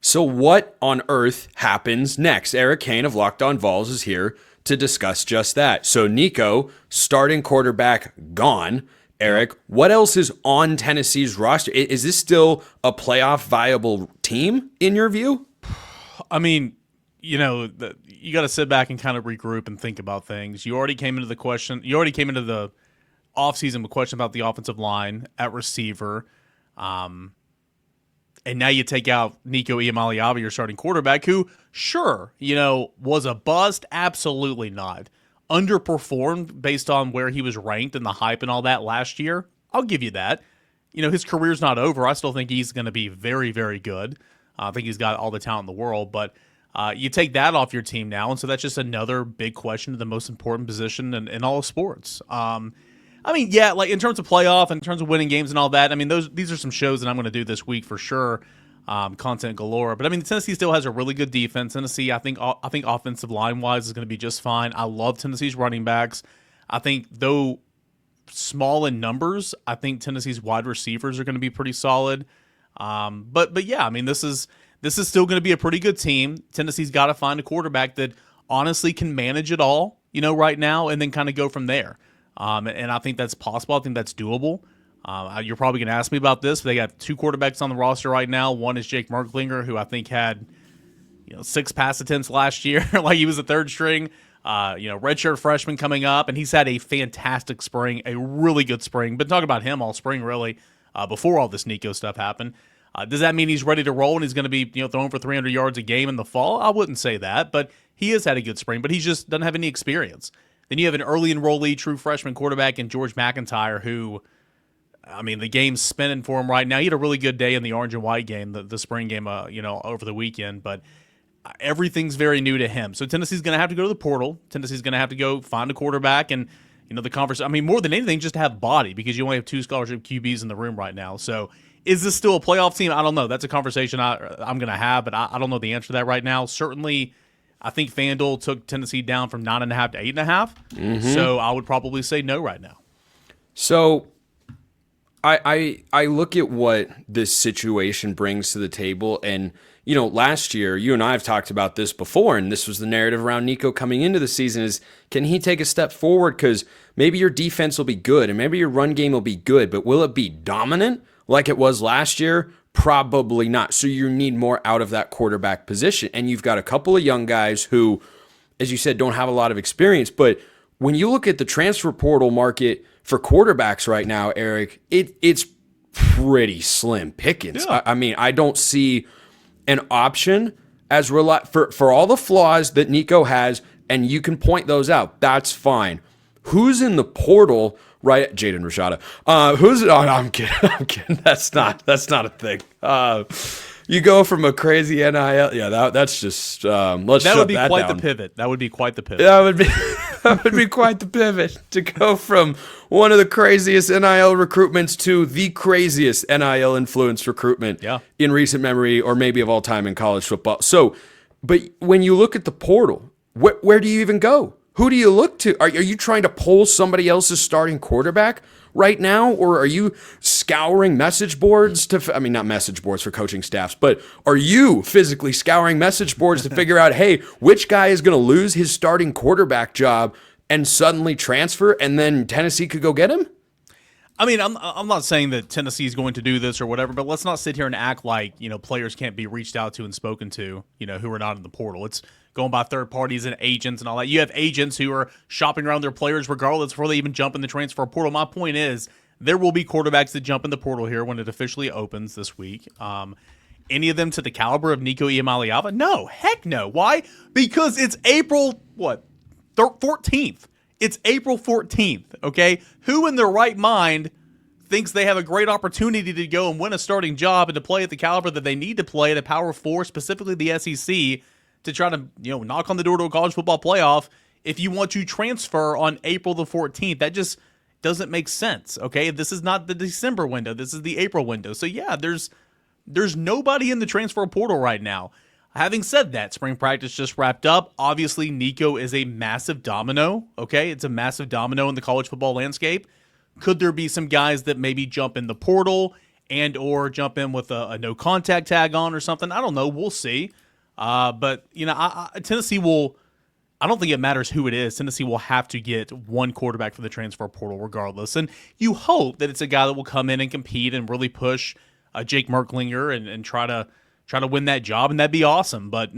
So what on earth happens next? Eric Cain of Locked On Vols is here to discuss just that. So Nico, starting quarterback, gone. Eric, what else is on Tennessee's roster? Is this still a playoff viable team in your view? I mean, you got to sit back and kind of regroup and think about things. You already came into the offseason with question about the offensive line at receiver. And now you take out Nico Iamaleava, your starting quarterback, who, sure, was a bust. Absolutely not. Underperformed based on where he was ranked and the hype and all that last year. I'll give you that. His career's not over. I still think he's going to be very, very good. I think he's got all the talent in the world. But you take that off your team now, and so that's just another big question to the most important position in all of sports. Like in terms of playoff, in terms of winning games and all that, these are some shows that I'm going to do this week for sure. Content galore. But Tennessee still has a really good defense. Tennessee, I think offensive line wise is going to be just fine. I love Tennessee's running backs. I think though small in numbers, I think Tennessee's wide receivers are going to be pretty solid. But yeah, this is still going to be a pretty good team. Tennessee's got to find a quarterback that honestly can manage it all, right now, and then kind of go from there. And I think that's possible. I think that's doable. You're probably going to ask me about this. But they got two quarterbacks on the roster right now. One is Jake Merklinger, who I think had 6 pass attempts last year, like he was a third string. Redshirt freshman coming up, and he's had a fantastic spring, a really good spring. Been talking about him all spring, really, before all this Nico stuff happened. Does that mean he's ready to roll and he's going to be throwing for 300 yards a game in the fall? I wouldn't say that, but he has had a good spring, but he just doesn't have any experience. Then you have an early enrollee, true freshman quarterback in George McIntyre, who, the game's spinning for him right now. He had a really good day in the orange and white game, the spring game, over the weekend, but everything's very new to him. So Tennessee's going to have to go to the portal. Tennessee's going to have to go find a quarterback and, the conversation. More than anything, just to have body, because you only have 2 scholarship QBs in the room right now. So is this still a playoff team? I don't know. That's a conversation I'm going to have, but I don't know the answer to that right now. Certainly, I think FanDuel took Tennessee down from 9.5 to 8.5. Mm-hmm. So I would probably say no right now. So I look at what this situation brings to the table, and last year you and I have talked about this before, and this was the narrative around Nico coming into the season is, can he take a step forward? Because maybe your defense will be good and maybe your run game will be good, but will it be dominant like it was last year? Probably not. So you need more out of that quarterback position. And you've got a couple of young guys who, as you said, don't have a lot of experience. But when you look at the transfer portal market for quarterbacks right now, Eric, it's pretty slim pickings. Yeah. I don't see an option as for all the flaws that Nico has, and you can point those out. That's fine. Who's in the portal? Right, Jaden Rashada. I'm kidding. I'm kidding. That's not a thing. You go from a crazy NIL. Yeah, that's just. That would be quite down. the pivot. That would be quite the pivot. That would be quite the pivot to go from one of the craziest NIL recruitments to the craziest NIL influenced recruitment in recent memory, or maybe of all time in college football. So, but when you look at the portal, where do you even go? Who do you look to? Are you trying to pull somebody else's starting quarterback right now? Or are you scouring message boards not message boards for coaching staffs, but are you physically scouring message boards to figure out, hey, which guy is going to lose his starting quarterback job and suddenly transfer, and then Tennessee could go get him? I'm not saying that Tennessee is going to do this or whatever, but let's not sit here and act like, players can't be reached out to and spoken to, who are not in the portal. It's going by third parties and agents and all that. You have agents who are shopping around their players regardless before they even jump in the transfer portal. My point is, there will be quarterbacks that jump in the portal here when it officially opens this week. Any of them to the caliber of Nico Iamaleava? No, heck no. Why? Because it's April, 14th. It's April 14th, okay? Who in their right mind thinks they have a great opportunity to go and win a starting job and to play at the caliber that they need to play at a Power 4, specifically the SEC, to try to knock on the door to a college football playoff if you want to transfer on April the 14th? That just doesn't make sense, okay? This is not the December window. This is the April window. So, yeah, there's nobody in the transfer portal right now. Having said that, spring practice just wrapped up. Obviously, Nico is a massive domino, okay? It's a massive domino in the college football landscape. Could there be some guys that maybe jump in the portal and or jump in with a no contact tag on or something. I don't know. We'll see. But Tennessee will. I don't think it matters who it is. Tennessee will have to get one quarterback for the transfer portal regardless. And you hope that it's a guy that will come in and compete and really push Jake Merklinger and try to win that job, and that'd be awesome. But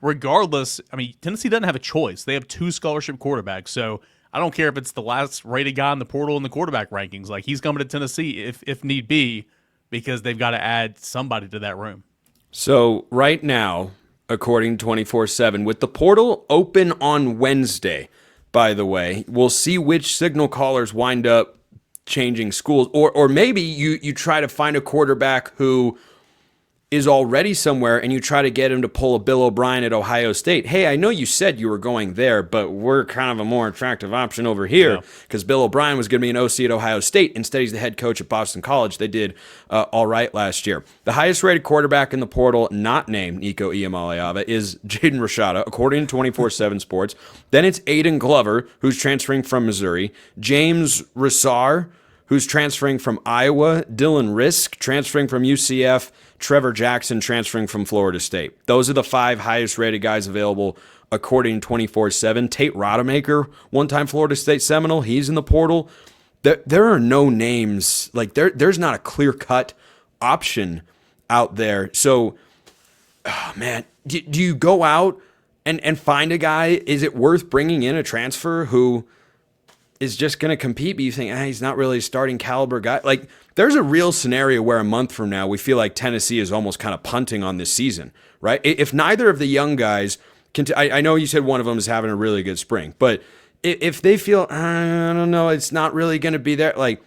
regardless, I mean, Tennessee doesn't have a choice. They have 2 scholarship quarterbacks, so I don't care if it's the last rated guy in the portal in the quarterback rankings. Like, he's coming to Tennessee if need be, because they've got to add somebody to that room. So right now, according to 24/7, with the portal open on Wednesday, by the way, we'll see which signal callers wind up changing schools. Or maybe you try to find a quarterback who is already somewhere and you try to get him to pull a Bill O'Brien at Ohio State. Hey, I know you said you were going there, but we're kind of a more attractive option over here because Bill O'Brien was going to be an OC at Ohio State. Instead, he's the head coach at Boston College. They did all right last year. The highest rated quarterback in the portal, not named Nico Iamaleava, is Jaden Rashada, according to 24/7 Sports. Then it's Aiden Glover, who's transferring from Missouri. James Rassar, who's transferring from Iowa. Dylan Risk, transferring from UCF. Trevor Jackson, transferring from Florida State. Those are the 5 highest-rated guys available according to 24/7. Tate Rodemaker, one-time Florida State Seminole, he's in the portal. There are no names. Like, there's not a clear-cut option out there. So, man, do you go out and find a guy? Is it worth bringing in a transfer who is just going to compete, but you think, he's not really a starting caliber guy? Like, there's a real scenario where a month from now, we feel like Tennessee is almost kind of punting on this season, right? If neither of the young guys can, I know you said one of them is having a really good spring, but if they feel, I don't know, it's not really going to be there, like,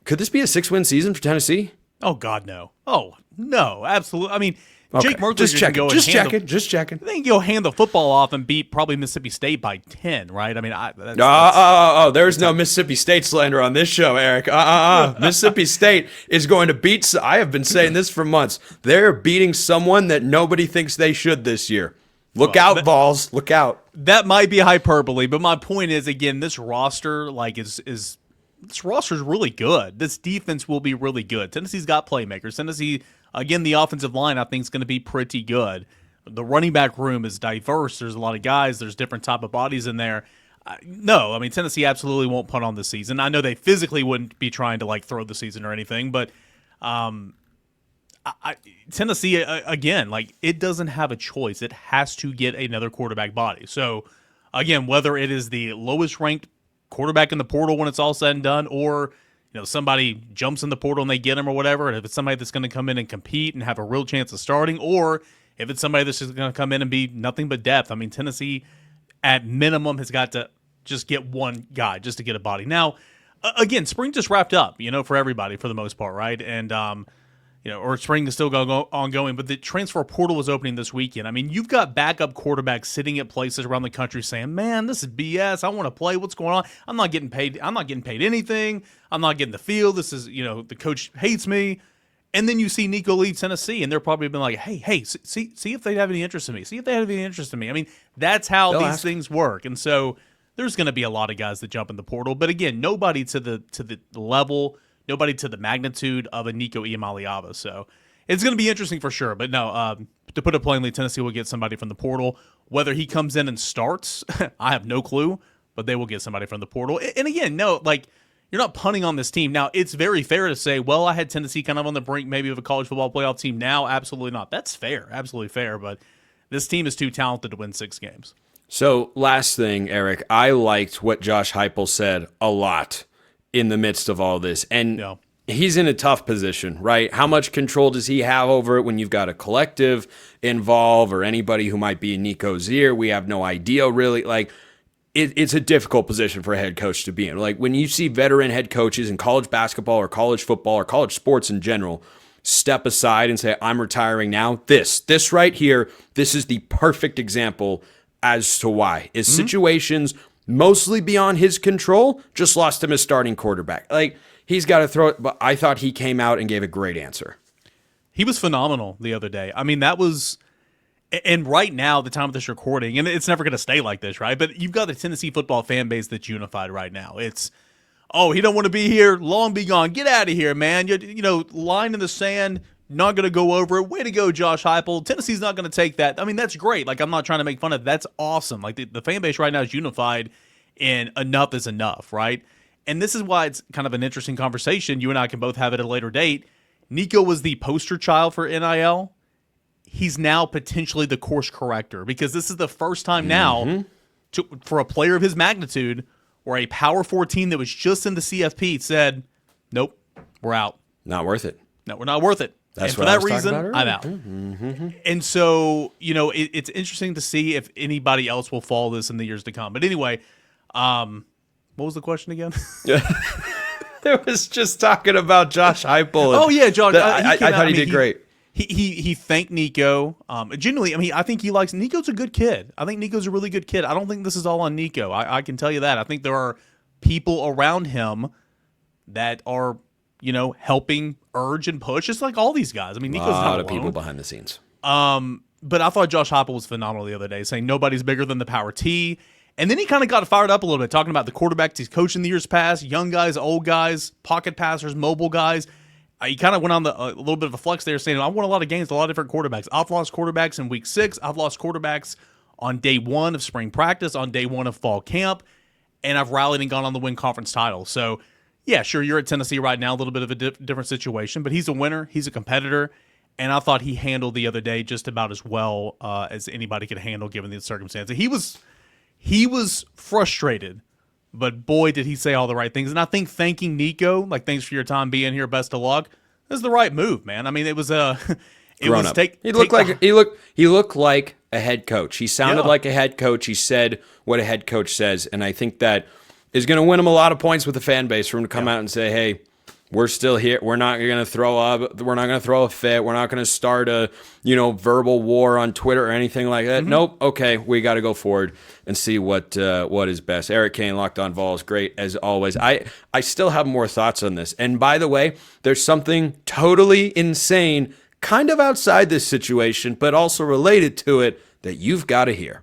could this be a 6-win season for Tennessee? Oh, God, no. Oh, no, absolutely. I mean, Okay. Jake Merklinger Just checking. can Just checking. They can go hand the football off and beat probably Mississippi State by 10, right? I mean, there's no Mississippi State slander on this show, Eric. Mississippi State is going to beat. I have been saying this for months. They're beating someone that nobody thinks they should this year. Look out, Vols. Look out. That might be hyperbole, but my point is, again, this roster this roster is really good. This defense will be really good. Tennessee's got playmakers. Tennessee, again, the offensive line, I think, is going to be pretty good. The running back room is diverse. There's a lot of guys. There's different type of bodies in there. No, I mean, Tennessee absolutely won't punt on this season. I know they physically wouldn't be trying to, like, throw the season or anything, but Tennessee, again, like, it doesn't have a choice. It has to get another quarterback body. So, again, whether it is the lowest-ranked quarterback in the portal when it's all said and done, or somebody jumps in the portal and they get him or whatever, and if it's somebody that's going to come in and compete and have a real chance of starting, or if it's somebody that's just going to come in and be nothing but depth. I mean, Tennessee at minimum has got to just get one guy just to get a body. Now, again, spring just wrapped up, for everybody for the most part, right? And or spring is still ongoing, but the transfer portal was opening this weekend. I mean, you've got backup quarterbacks sitting at places around the country saying, man, this is BS. I want to play. What's going on? I'm not getting paid. I'm not getting paid anything. I'm not getting the field. This is, the coach hates me. And then you see Nico leave Tennessee, and they're probably been like, hey, see if they have any interest in me. See if they have any interest in me. I mean, that's how these things work. And so there's going to be a lot of guys that jump in the portal. But again, nobody to the level, nobody to the magnitude of a Nico Iamaleava. So it's going to be interesting for sure. But no, to put it plainly, Tennessee will get somebody from the portal. Whether he comes in and starts, I have no clue, but they will get somebody from the portal. And again, no, like, you're not punting on this team. Now, it's very fair to say, well, I had Tennessee kind of on the brink maybe of a college football playoff team. Now, absolutely not. That's fair, absolutely fair. But this team is too talented to win 6 games. So last thing, Eric, I liked what Josh Heupel said a lot in the midst of all this. And he's in a tough position, right? How much control does he have over it when you've got a collective involved or anybody who might be in Nico's ear? We have no idea, really. Like, it's a difficult position for a head coach to be in. Like, when you see veteran head coaches in college basketball or college football or college sports in general step aside and say, I'm retiring now, this right here, this is the perfect example as to why. Is situations mostly beyond his control, just lost him as starting quarterback. Like, he's got to throw it, but I thought he came out and gave a great answer. He was phenomenal the other day. I mean, that was, and right now, the time of this recording, and it's never going to stay like this, right? But you've got the Tennessee football fan base that's unified right now. It's oh, he don't want to be here, long be gone. Get out of here, man. Line in the sand, not going to go over it. Way to go, Josh Heupel. Tennessee's not going to take that. I mean, that's great. Like, I'm not trying to make fun of it. That's awesome. Like, the fan base right now is unified, and enough is enough, right? And this is why it's kind of an interesting conversation. You and I can both have it at a later date. Nico was the poster child for NIL. He's now potentially the course corrector, because this is the first time now for a player of his magnitude where a Power 4 team that was just in the CFP said, nope, we're out. Not worth it. No, we're not worth it. That's and what for I that was reason, talking about I'm out. Mm-hmm. And so, it's interesting to see if anybody else will follow this in the years to come. But anyway, what was the question again? It was just talking about Josh Heupel. Oh, yeah, Josh. I thought he did great. He thanked Nico. Genuinely, I think he likes Nico's a good kid. I think Nico's a really good kid. I don't think this is all on Nico. I can tell you that. I think there are people around him that are, helping urge and push, just like all these guys. I mean, Nico's not alone. A lot of people behind the scenes. But I thought Josh Heupel was phenomenal the other day, saying nobody's bigger than the Power T. And then he kind of got fired up a little bit, talking about the quarterbacks he's coached in the years past, young guys, old guys, pocket passers, mobile guys. He kind of went on a little bit of a flex there, saying, I won a lot of games with a lot of different quarterbacks. I've lost quarterbacks in week 6. I've lost quarterbacks on day 1 of spring practice, on day 1 of fall camp, and I've rallied and gone on to win conference title. So, yeah, sure, you're at Tennessee right now, a little bit of a different situation, but he's a winner. He's a competitor, and I thought he handled the other day just about as well as anybody could handle given the circumstances. He was frustrated, but boy, did he say all the right things. And I think thanking Nico, like, thanks for your time being here, best of luck, is the right move, man. I mean, it was he looked like a head coach. He sounded like a head coach. He said what a head coach says, and I think that is going to win him a lot of points with the fan base for him to come out and say, "Hey, we're still here. We're not going to throw up. We're not going to throw a fit. We're not going to start a, verbal war on Twitter or anything like that. Nope. Okay, we got to go forward and see what is best." Eric Cain, Locked On Vols, great as always. I still have more thoughts on this. And by the way, there's something totally insane, kind of outside this situation, but also related to it, that you've got to hear.